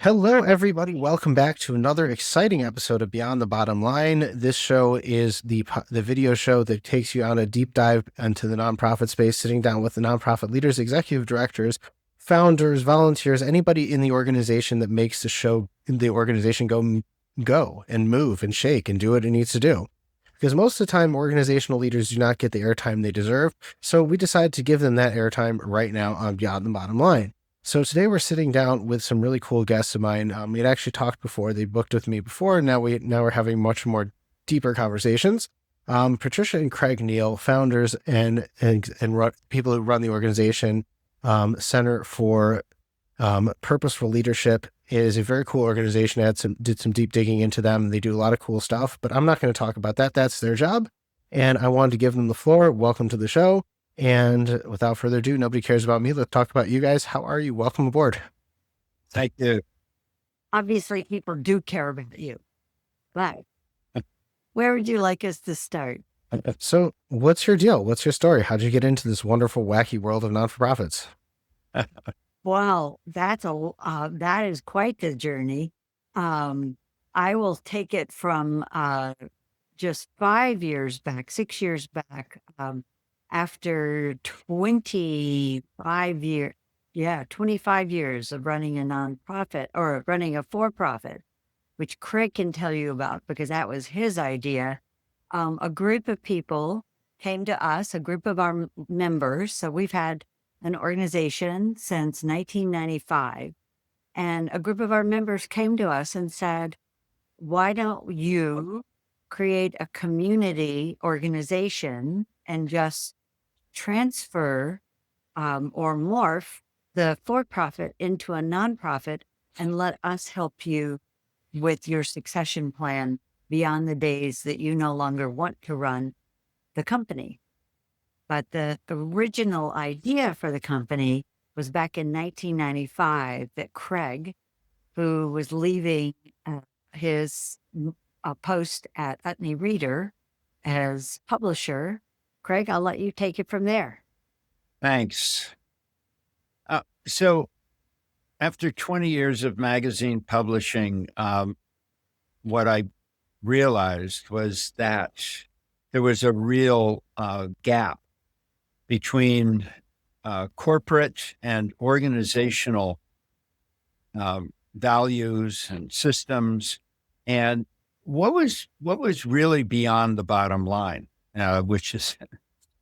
Hello, everybody. Welcome back to another exciting episode of Beyond the Bottom Line. This show is the video show that takes you on a deep dive into the nonprofit space, sitting down with the nonprofit leaders, executive directors, founders, volunteers, anybody in the organization that makes the organization go and move and shake and do what it needs to do. Because most of the time, organizational leaders do not get the airtime they deserve. So we decided to give them that airtime right now on Beyond the Bottom Line. So today we're sitting down with some really cool guests of mine. We had actually talked before; they booked with me before, and now we're having much more deeper conversations. Patricia and Craig Neal, founders and people who run the organization, Center for Purposeful Leadership, is a very cool organization. I did some deep digging into them. They do a lot of cool stuff, but I'm not going to talk about that. That's their job, and I wanted to give them the floor. Welcome to the show. And without further ado, nobody cares about me. Let's talk about you guys. How are you? Welcome aboard. Thank you. Obviously, people do care about you, but where would you like us to start? So what's your deal? What's your story? How'd you get into this wonderful, wacky world of non-for-profits? Well, that is quite the journey. I will take it from just 5 years back, 6 years back, after 25 years of running a nonprofit or running a for-profit, which Craig can tell you about because that was his idea. A group of people came to us, a group of our members. So we've had an organization since 1995. And a group of our members came to us and said, why don't you create a community organization and just transfer or morph the for-profit into a nonprofit and let us help you with your succession plan beyond the days that you no longer want to run the company. But the original idea for the company was back in 1995 that Craig, who was leaving his post at Utne Reader as publisher. Craig, I'll let you take it from there. Thanks. So after 20 years of magazine publishing, what I realized was that there was a real gap between corporate and organizational values and systems, and what was really beyond the bottom line, which is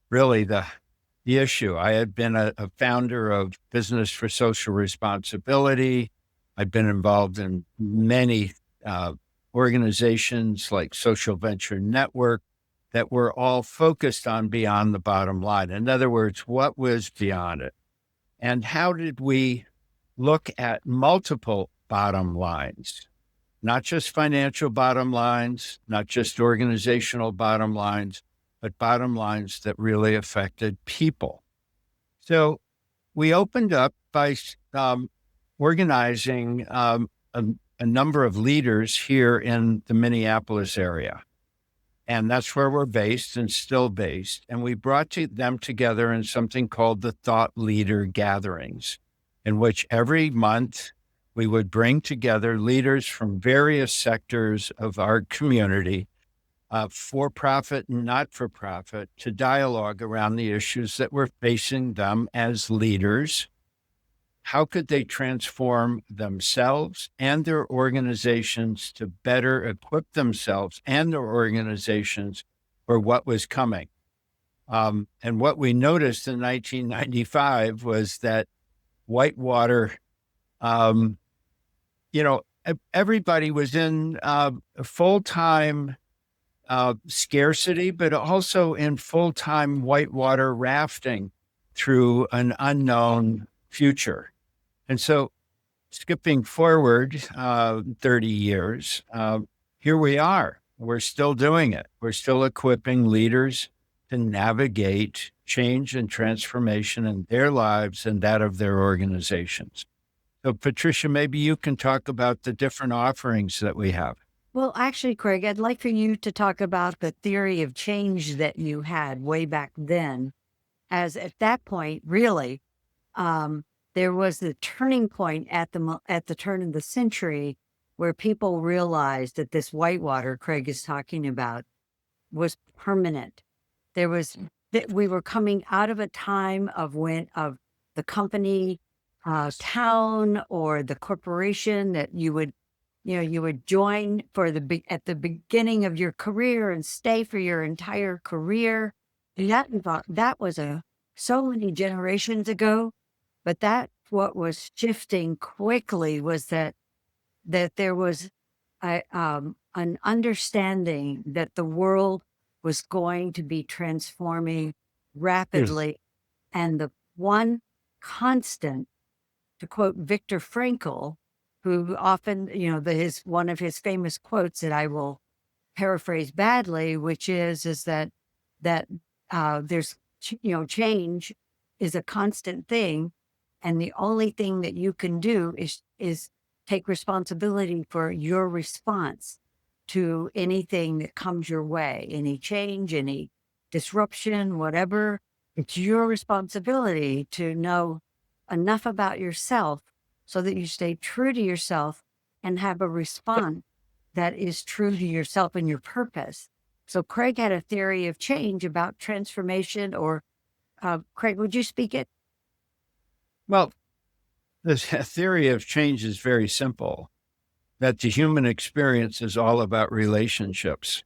really the issue. I had been a founder of Business for Social Responsibility. I'd been involved in many organizations like Social Venture Network that were all focused on beyond the bottom line. In other words, what was beyond it? And how did we look at multiple bottom lines? Not just financial bottom lines, not just organizational bottom lines, but bottom lines that really affected people. So we opened up by organizing a number of leaders here in the Minneapolis area. And that's where we're based and still based. And we brought them together in something called the Thought Leader Gatherings, in which every month we would bring together leaders from various sectors of our community, for-profit and not-for-profit, to dialogue around the issues that were facing them as leaders. How could they transform themselves and their organizations to better equip themselves and their organizations for what was coming? And what we noticed in 1995 was that Whitewater, everybody was in full-time scarcity, but also in full-time whitewater rafting through an unknown future. And so skipping forward 30 years, here we are. We're still doing it. We're still equipping leaders to navigate change and transformation in their lives and that of their organizations. So Patricia, maybe you can talk about the different offerings that we have. Well, actually, Craig, I'd like for you to talk about the theory of change that you had way back then, as at that point, really, there was the turning point at the turn of the century where people realized that this whitewater Craig is talking about was permanent. There was that we were coming out of a time of the company town or the corporation that you would join at the beginning of your career and stay for your entire career. And that was so many generations ago, but that what was shifting quickly was that there was an understanding that the world was going to be transforming rapidly. And the one constant, to quote Viktor Frankl, who often, one of his famous quotes that I will paraphrase badly, which is that there's, change is a constant thing. And the only thing that you can do is take responsibility for your response to anything that comes your way, any change, any disruption, whatever. It's your responsibility to know enough about yourself so that you stay true to yourself and have a response that is true to yourself and your purpose. So Craig had a theory of change about transformation, or Craig, would you speak it? Well, the theory of change is very simple, that the human experience is all about relationships.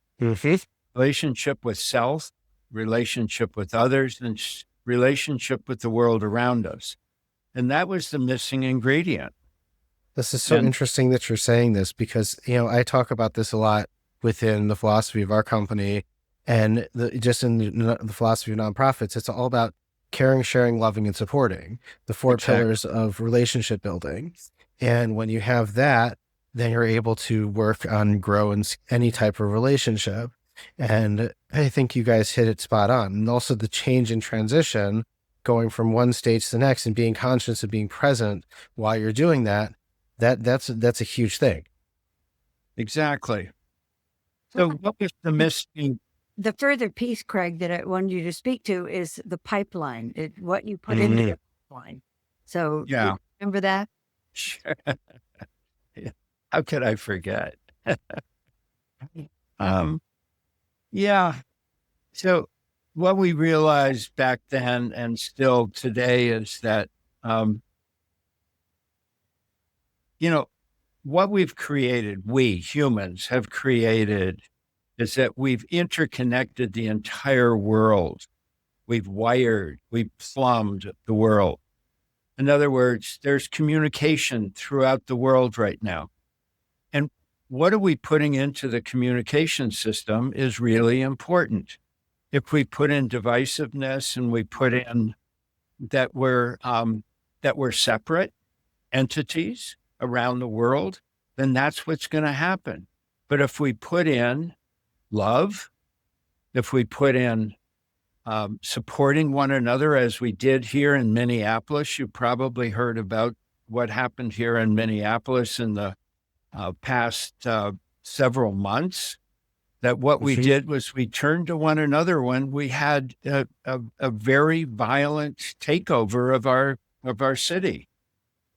Relationship with self, relationship with others, and relationship with the world around us. And that was the missing ingredient. This is so interesting that you're saying this, because, I talk about this a lot within the philosophy of our company and just in the philosophy of nonprofits. It's all about caring, sharing, loving, and supporting, the four pillars of relationship building. And when you have that, then you're able to work on grow in any type of relationship. And I think you guys hit it spot on. And also the change and transition, going from one stage to the next and being conscious of being present while you're doing that's a huge thing. Exactly. So what was the missing? The further piece, Craig, that I wanted you to speak to is the pipeline, what you put into the pipeline. So yeah, remember that? Sure. How could I forget? Yeah. So what we realized back then and still today is that, what we've created, we humans have created, is that we've interconnected the entire world. We've plumbed the world. In other words, there's communication throughout the world right now. And what are we putting into the communication system is really important. If we put in divisiveness and we put in that we're separate entities around the world, then that's what's going to happen. But if we put in love, if we put in supporting one another, as we did here in Minneapolis, you probably heard about what happened here in Minneapolis in the past several months, that what we did was we turned to one another when we had a very violent takeover of our city.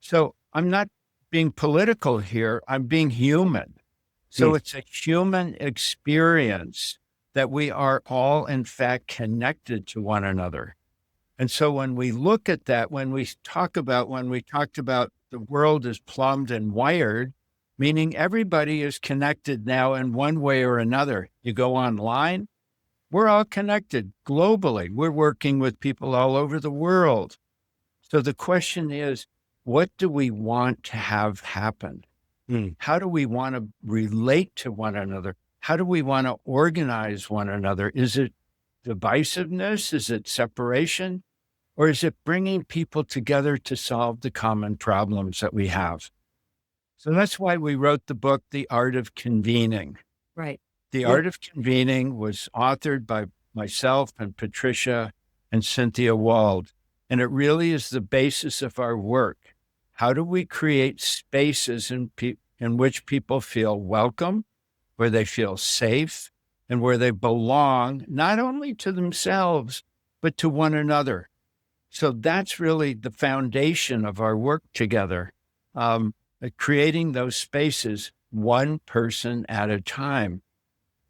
So I'm not being political here. I'm being human. So it's a human experience that we are all, in fact, connected to one another. And so when we look at that, when we talked about the world is plumbed and wired, meaning everybody is connected now in one way or another. You go online, we're all connected globally. We're working with people all over the world. So the question is, what do we want to have happen? How do we want to relate to one another? How do we want to organize one another? Is it divisiveness? Is it separation? Or is it bringing people together to solve the common problems that we have? So that's why we wrote the book, The Art of Convening. Right. The Art of Convening was authored by myself and Patricia and Cynthia Wald. And it really is the basis of our work. How do we create spaces in which people feel welcome, where they feel safe, and where they belong, not only to themselves, but to one another? So that's really the foundation of our work together, creating those spaces one person at a time.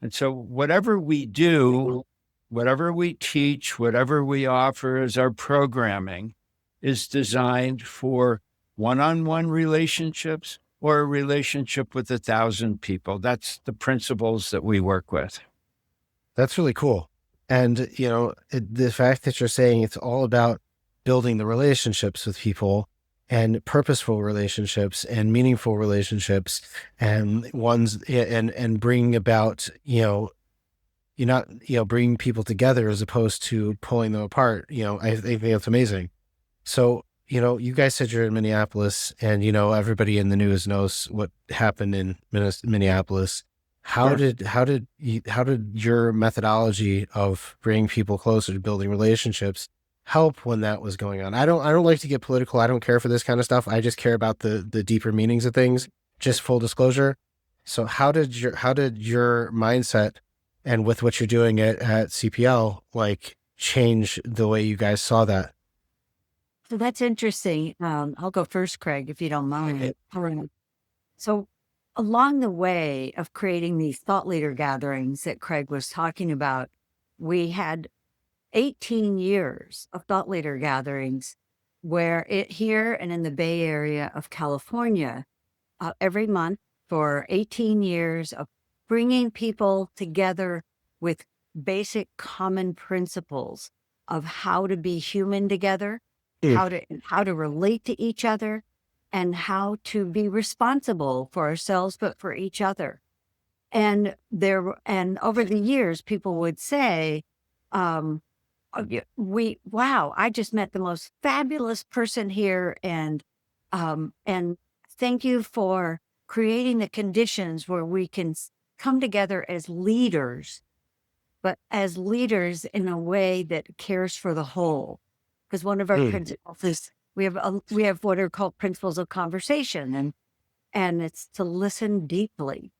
And so whatever we do, whatever we teach, whatever we offer as our programming is designed for one-on-one relationships or a relationship with 1,000 people. That's the principles that we work with. That's really cool. And, the fact that you're saying it's all about building the relationships with people and purposeful relationships and meaningful relationships and ones and bringing about, bringing people together as opposed to pulling them apart. I think that's amazing. So, you guys said you're in Minneapolis and, everybody in the news knows what happened in Minneapolis. How Sure. did your methodology of bringing people closer to building relationships help when that was going on? I don't like to get political. I don't care for this kind of stuff. I just care about the deeper meanings of things. Just full disclosure. So how did your mindset and with what you're doing at CPL change the way you guys saw that? So that's interesting. I'll go first, Craig, if you don't mind. So along the way of creating these thought leader gatherings that Craig was talking about, we had 18 years of thought leader gatherings where here and in the Bay Area of California, every month for 18 years of bringing people together with basic common principles of how to be human together, how to relate to each other, and how to be responsible for ourselves, but for each other. And over the years, people would say, wow, I just met the most fabulous person here. And thank you for creating the conditions where we can come together as leaders, but as leaders in a way that cares for the whole. Because one of our principles is we have what are called principles of conversation, and it's to listen deeply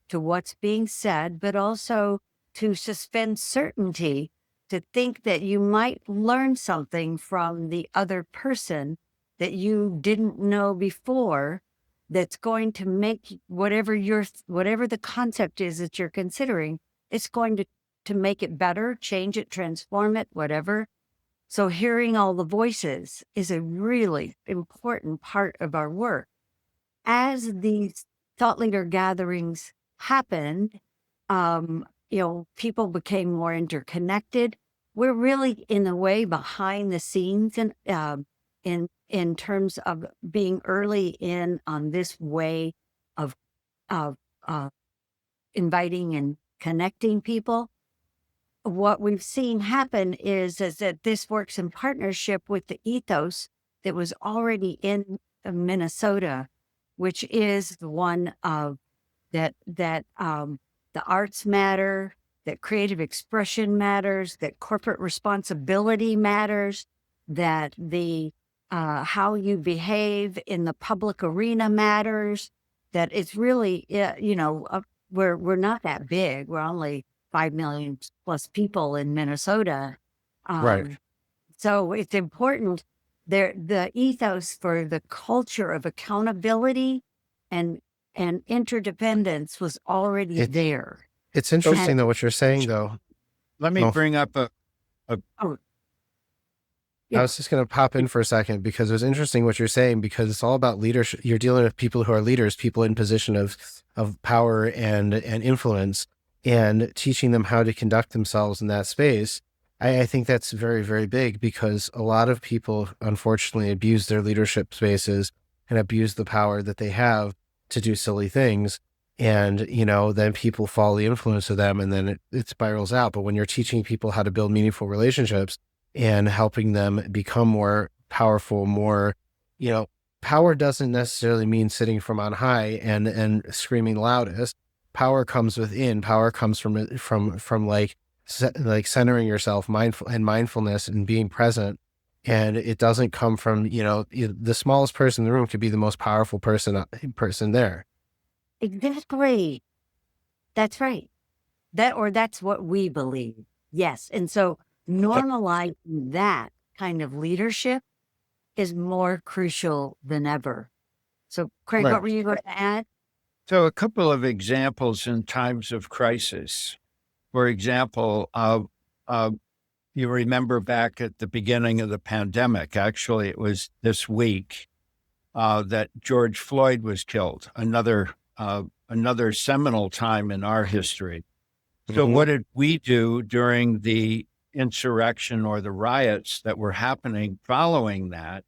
to what's being said, but also to suspend certainty, to think that you might learn something from the other person that you didn't know before, that's going to make whatever the concept is that you're considering, it's going to make it better, change it, transform it, whatever. So hearing all the voices is a really important part of our work. As these thought leader gatherings happened, people became more interconnected. We're really, in a way, behind the scenes in terms of being early in on this way of inviting and connecting people. What we've seen happen is that this works in partnership with the ethos that was already in Minnesota, which is the one of that the arts matter, that creative expression matters, that corporate responsibility matters, that the how you behave in the public arena matters. That it's really we're not that big. We're only 5 million plus people in Minnesota. Right. So it's important the ethos for the culture of accountability and interdependence was already there. It's interesting though what you're saying though. Let me bring up a I was just going to pop in for a second because it was interesting what you're saying, because it's all about leadership. You're dealing with people who are leaders, people in position of power and influence, and teaching them how to conduct themselves in that space. I think that's very, very big, because a lot of people unfortunately abuse their leadership spaces and abuse the power that they have to do silly things. And, then people follow the influence of them, and then it spirals out. But when you're teaching people how to build meaningful relationships and helping them become more powerful, power doesn't necessarily mean sitting from on high and screaming loudest. Power comes within. Power comes from like centering yourself, mindfulness and being present. And it doesn't come from, the smallest person in the room could be the most powerful person there. Exactly. That's right. That's what we believe. Yes. And so normalizing that kind of leadership is more crucial than ever. So, Craig, Right. what were you going to add? So a couple of examples in times of crisis. For example, you remember back at the beginning of the pandemic, actually, it was this week that George Floyd was killed, another seminal time in our history. So what did we do during the insurrection or the riots that were happening following that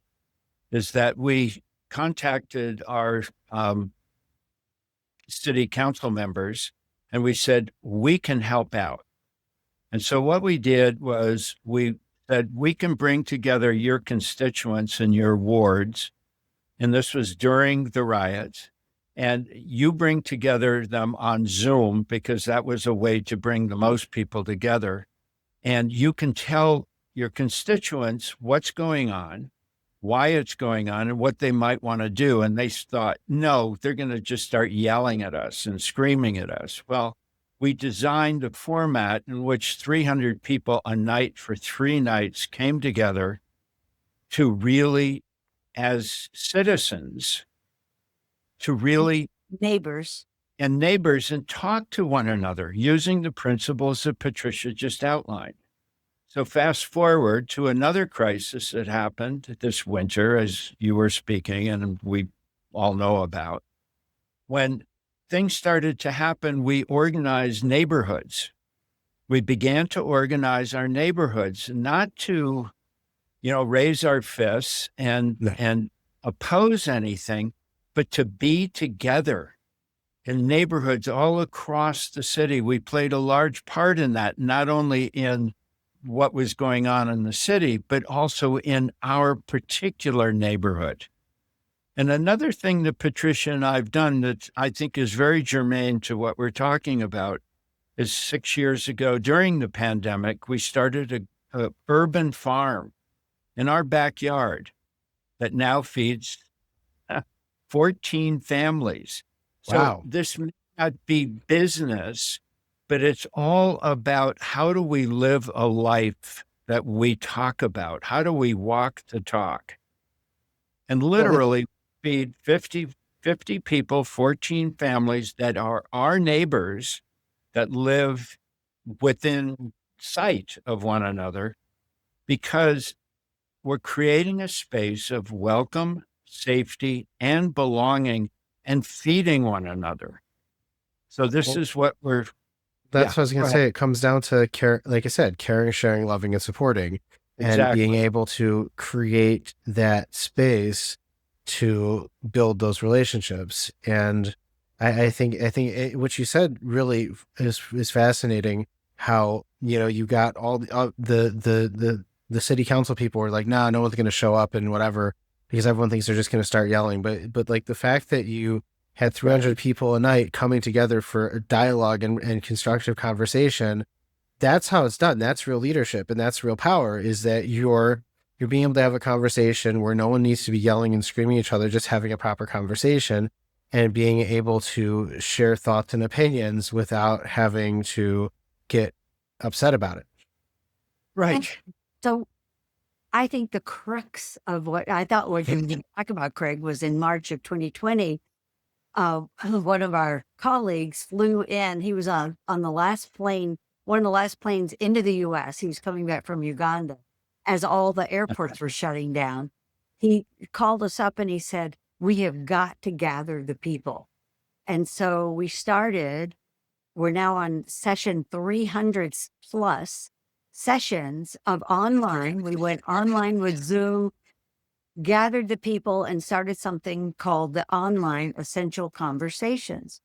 is that we contacted our city council members and we said, we can help out. And so what we did was we said, we can bring together your constituents in your wards. And this was during the riots. And you bring together them on Zoom because that was a way to bring the most people together. And you can tell your constituents what's going on, why it's going on, and what they might want to do. And they thought, no, they're going to just start yelling at us and screaming at us. Well, we designed a format in which 300 people a night for 3 nights came together to really, as citizens, to really Neighbors. and talk to one another using the principles that Patricia just outlined. So fast forward to another crisis that happened this winter, as you were speaking, and we all know about. When things started to happen, we organized neighborhoods. We began to organize our neighborhoods, not to, raise our fists and oppose anything, but to be together in neighborhoods all across the city. We played a large part in that, not only in what was going on in the city, but also in our particular neighborhood. And another thing that Patricia and I've done that I think is very germane to what we're talking about is 6 years ago during the pandemic, we started a urban farm in our backyard that now feeds 14 families. Wow. So this may not be business, but it's all about how do we live a life that we talk about? How do we walk the talk? And literally feed 50 people, 14 families that are our neighbors that live within sight of one another, because we're creating a space of welcome, safety, and belonging and feeding one another. So this is what we're That's what I was going to say. It comes down to care, like I said, caring, sharing, loving, and supporting, and being able to create that space to build those relationships. And I think what you said really is fascinating. How you got all the city council people were like, nah, no one's going to show up and whatever, because everyone thinks they're just going to start yelling. But like the fact that you had 300 people a night coming together for a dialogue and constructive conversation, that's how it's done. That's real leadership, and that's real power, is that you're being able to have a conversation where no one needs to be yelling and screaming at each other, just having a proper conversation and being able to share thoughts and opinions without having to get upset about it. right. So I think the crux of what I thought we were going to talk about, Craig, was in March of 2020. One of our colleagues flew in. He was on the last plane, one of the last planes into the U.S. He was coming back from Uganda as all the airports were shutting down. He called us up and he said, we have got to gather the people. And so we started, we're now on session 300 plus sessions of online. We went online with Zoom, gathered the people, and started something called the Online Essential Conversations.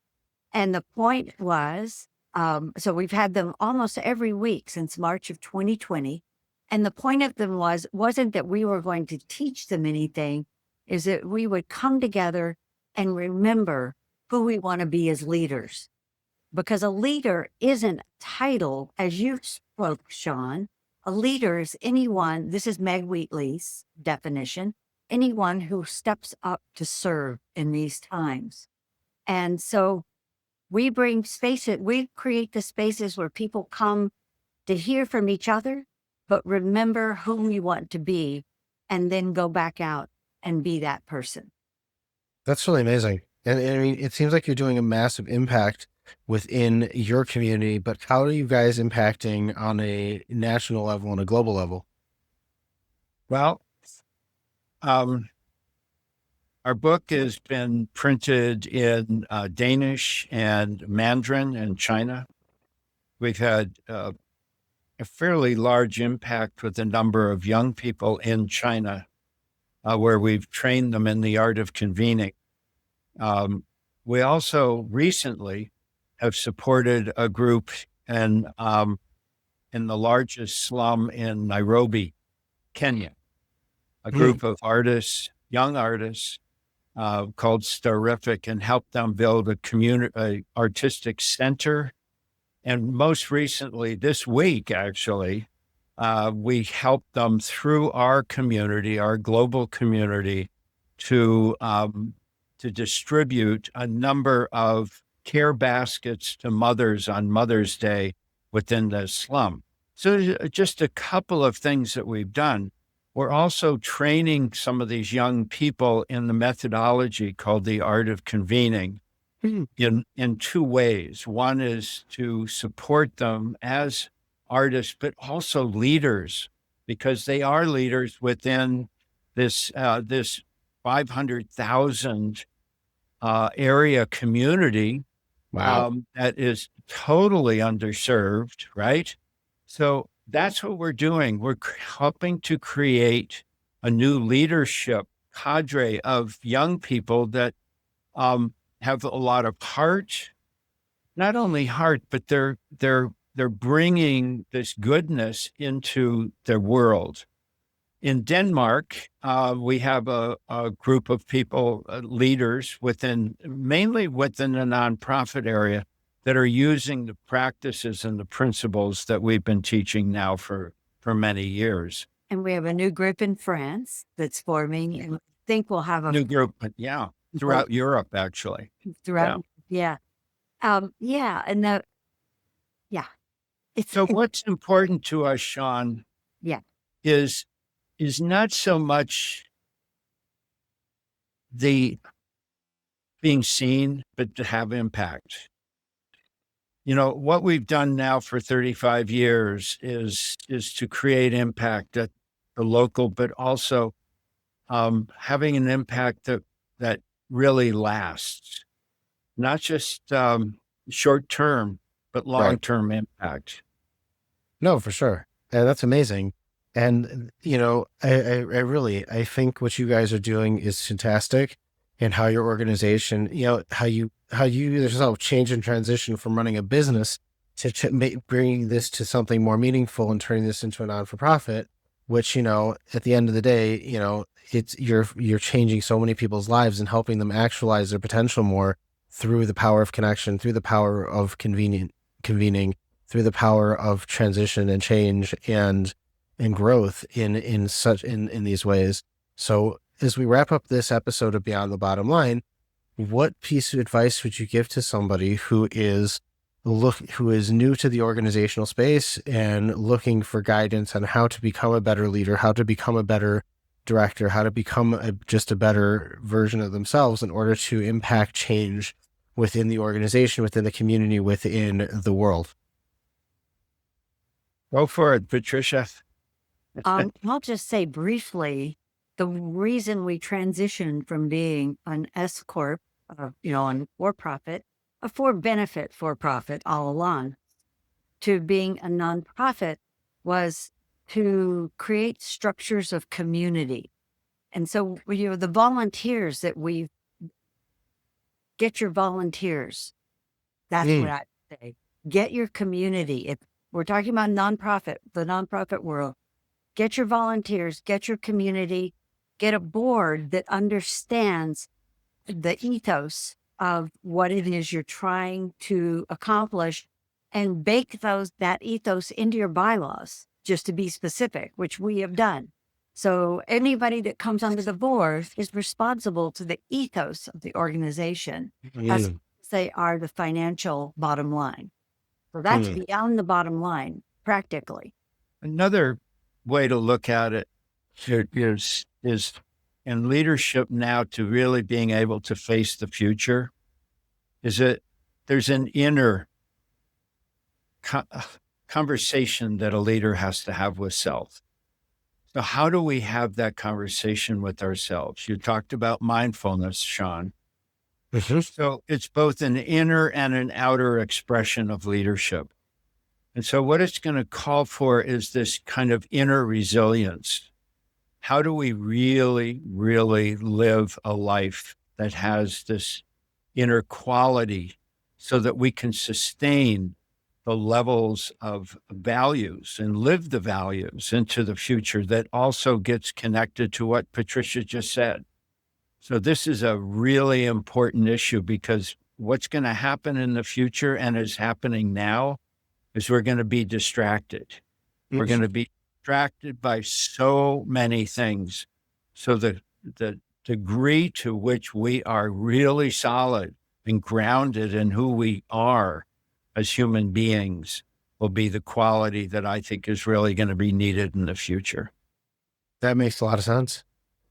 And the point was, so we've had them almost every week since March of 2020. And the point of them wasn't that we were going to teach them anything, is that we would come together and remember who we want to be as leaders. Because a leader isn't a title, as you spoke, Sean. A leader is anyone, this is Meg Wheatley's definition, anyone who steps up to serve in these times. And so we bring spaces, we create the spaces where people come to hear from each other, but remember whom you want to be and then go back out and be that person. That's really amazing. And I mean, it seems like you're doing a massive impact within your community, but how are you guys impacting on a national level and a global level? Well, our book has been printed in Danish and Mandarin in China. We've had a fairly large impact with a number of young people in China, where we've trained them in the art of convening. We also recently have supported a group in the largest slum in Nairobi, Kenya, a group of artists, young artists, called Storific, and helped them build a artistic center. And most recently, this week, actually, we helped them through our community, our global community, to distribute a number of care baskets to mothers on Mother's Day within the slum. So just a couple of things that we've done. We're also training some of these young people in the methodology called the art of convening in two ways. One is to support them as artists, but also leaders, because they are leaders within this 500,000 area community. Wow. That is totally underserved, right? So that's what we're doing. We're helping to create a new leadership cadre of young people that have a lot of heart, not only heart, but they're bringing this goodness into the world. In Denmark, we have a group of people, leaders mainly within the nonprofit area, that are using the practices and the principles that we've been teaching now for many years. And we have a new group in France that's forming, and I think we'll have a new group, but throughout Europe, actually. throughout. Yeah. Yeah. And So what's important to us, Sean, yeah, is not so much the being seen, but to have impact. What we've done now for 35 years is to create impact at the local, but also having an impact that really lasts, not just short term, but long term impact. No, for sure. And that's amazing. And, I think what you guys are doing is fantastic, and how your organization, how you yourself change and transition from running a business to bringing this to something more meaningful and turning this into a non-for-profit, which, at the end of the day, it's, you're changing so many people's lives and helping them actualize their potential more through the power of connection, through the power of convening, through the power of transition and change and growth in these ways. So as we wrap up this episode of Beyond the Bottom Line, what piece of advice would you give to somebody who is new to the organizational space and looking for guidance on how to become a better leader, how to become a better director, how to become just a better version of themselves in order to impact change within the organization, within the community, within the world? Go for it, Patricia. I'll just say briefly, the reason we transitioned from being an S Corp, and for-profit, a for-benefit for-profit all along, to being a nonprofit was to create structures of community. And so, the volunteers that get your volunteers. That's what I say. Get your community. If we're talking about nonprofit, the nonprofit world, get your volunteers, get your community, get a board that understands the ethos of what it is you're trying to accomplish, and bake that ethos into your bylaws, just to be specific, which we have done. So anybody that comes onto the board is responsible to the ethos of the organization, as they are the financial bottom line. So that's beyond the bottom line, practically. Another way to look at it is in leadership now to really being able to face the future is that there's an inner conversation that a leader has to have with self. So how do we have that conversation with ourselves? You talked about mindfulness, Sean. So it's both an inner and an outer expression of leadership. And so what it's going to call for is this kind of inner resilience. How do we really, really live a life that has this inner quality so that we can sustain the levels of values and live the values into the future that also gets connected to what Patricia just said? So this is a really important issue because what's going to happen in the future and is happening now is we're going to be distracted. We're going to be distracted by so many things. So the degree to which we are really solid and grounded in who we are as human beings will be the quality that I think is really going to be needed in the future. That makes a lot of sense.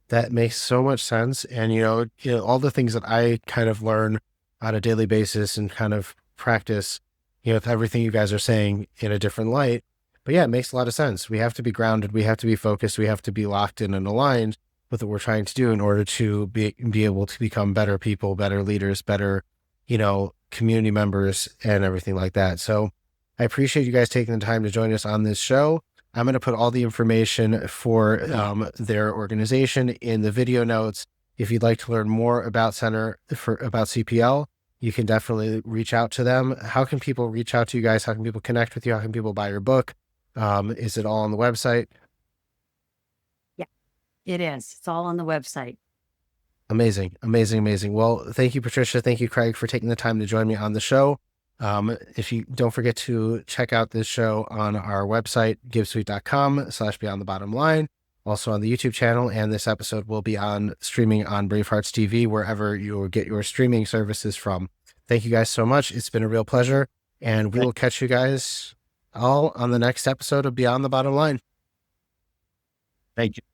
That makes so much sense. And, all the things that I kind of learn on a daily basis and kind of practice, with everything you guys are saying in a different light. But yeah, it makes a lot of sense. We have to be grounded. We have to be focused. We have to be locked in and aligned with what we're trying to do in order to be able to become better people, better leaders, better, community members and everything like that. So I appreciate you guys taking the time to join us on this show. I'm going to put all the information for their organization in the video notes. If you'd like to learn more about about CPL, you can definitely reach out to them. How can people reach out to you guys? How can people connect with you? How can people buy your book? Is it all on the website? Yeah, it is. It's all on the website. Amazing, amazing, amazing. Well, thank you, Patricia. Thank you, Craig, for taking the time to join me on the show. If you don't forget to check out this show on our website, givesweet.com/beyond the bottom line, also on the YouTube channel. And this episode will be streaming on Bravehearts TV, wherever you get your streaming services from. Thank you guys so much. It's been a real pleasure. And we will catch you guys all on the next episode of Beyond the Bottom Line. Thank you.